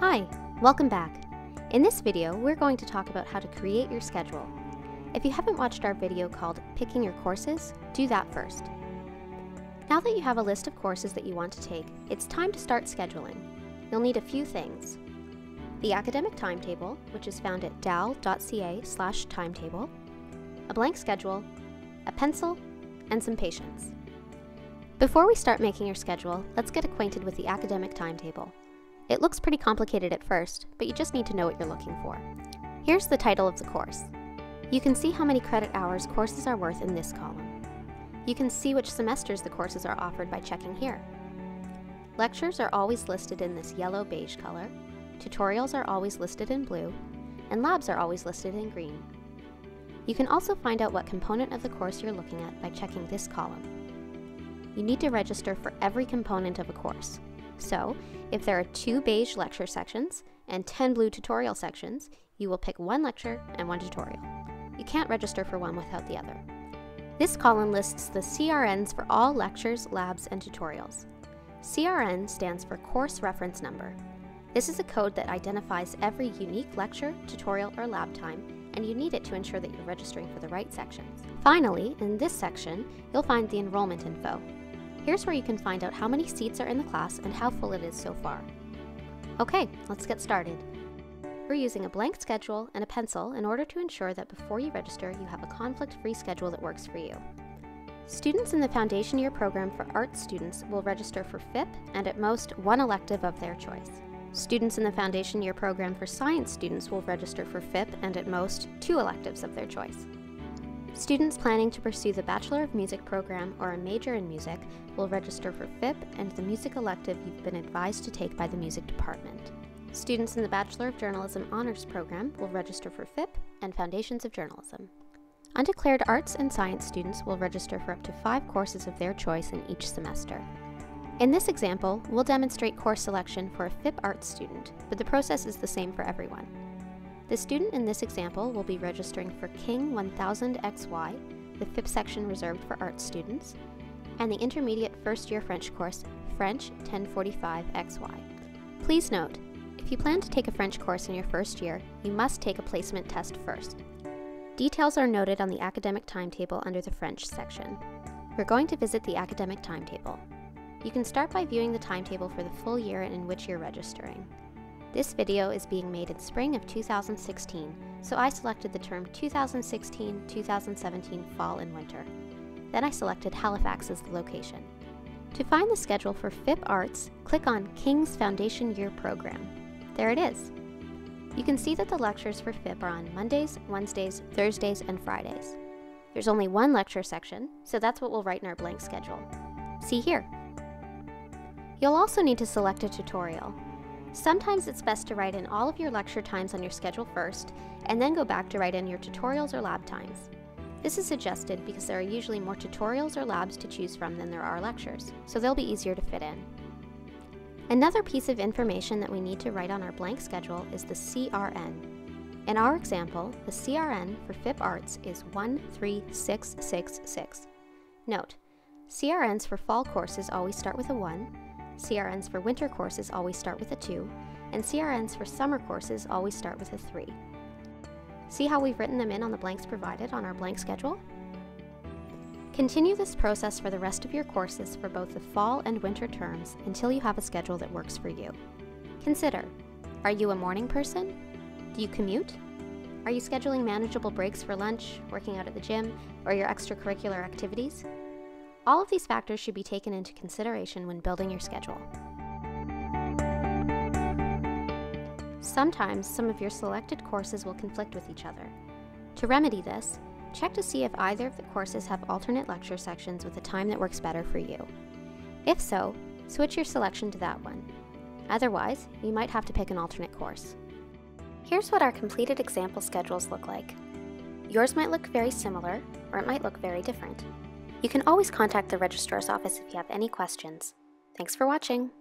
Hi, welcome back. In this video, we're going to talk about how to create your schedule. If you haven't watched our video called Picking Your Courses, do that first. Now that you have a list of courses that you want to take, it's time to start scheduling. You'll need a few things: the academic timetable, which is found at dal.ca/timetable, a blank schedule, a pencil, and some patience. Before we start making your schedule, let's get acquainted with the academic timetable. It looks pretty complicated at first, but you just need to know what you're looking for. Here's the title of the course. You can see how many credit hours courses are worth in this column. You can see which semesters the courses are offered by checking here. Lectures are always listed in this yellow-beige color, tutorials are always listed in blue, and labs are always listed in green. You can also find out what component of the course you're looking at by checking this column. You need to register for every component of a course. So, if there are 2 beige lecture sections and 10 blue tutorial sections, you will pick one lecture and one tutorial. You can't register for one without the other. This column lists the CRNs for all lectures, labs, and tutorials. CRN stands for Course Reference Number. This is a code that identifies every unique lecture, tutorial, or lab time, and you need it to ensure that you're registering for the right sections. Finally, in this section, you'll find the enrollment info. Here's where you can find out how many seats are in the class and how full it is so far. Okay, let's get started. We're using a blank schedule and a pencil in order to ensure that before you register, you have a conflict-free schedule that works for you. Students in the foundation year program for arts students will register for FIP and at most one elective of their choice. Students in the foundation year program for science students will register for FIP and at most 2 electives of their choice. Students planning to pursue the Bachelor of Music program or a major in music will register for FIP and the music elective you've been advised to take by the music department. Students in the Bachelor of Journalism honors program will register for FIP and Foundations of Journalism. Undeclared arts and science students will register for up to 5 courses of their choice in each semester. In this example, we'll demonstrate course selection for a FIP arts student, but the process is the same for everyone. The student in this example will be registering for King 1000XY, the FIP section reserved for arts students, and the intermediate first-year French course, French 1045XY. Please note, if you plan to take a French course in your first year, you must take a placement test first. Details are noted on the academic timetable under the French section. We're going to visit the academic timetable. You can start by viewing the timetable for the full year in which you're registering. This video is being made in spring of 2016, so I selected the term 2016-2017 fall and winter. Then I selected Halifax as the location. To find the schedule for FIP Arts, click on King's Foundation Year Program. There it is. You can see that the lectures for FIP are on Mondays, Wednesdays, Thursdays, and Fridays. There's only one lecture section, so that's what we'll write in our blank schedule. See here. You'll also need to select a tutorial. Sometimes it's best to write in all of your lecture times on your schedule first, and then go back to write in your tutorials or lab times. This is suggested because there are usually more tutorials or labs to choose from than there are lectures, so they'll be easier to fit in. Another piece of information that we need to write on our blank schedule is the CRN. In our example, the CRN for FIP Arts is 13666. Note, CRNs for fall courses always start with a 1, CRNs for winter courses always start with a 2, and CRNs for summer courses always start with a 3. See how we've written them in on the blanks provided on our blank schedule? Continue this process for the rest of your courses for both the fall and winter terms until you have a schedule that works for you. Consider, are you a morning person? Do you commute? Are you scheduling manageable breaks for lunch, working out at the gym, or your extracurricular activities? All of these factors should be taken into consideration when building your schedule. Sometimes some of your selected courses will conflict with each other. To remedy this, check to see if either of the courses have alternate lecture sections with a time that works better for you. If so, switch your selection to that one. Otherwise, you might have to pick an alternate course. Here's what our completed example schedules look like. Yours might look very similar, or it might look very different. You can always contact the registrar's office if you have any questions. Thanks for watching!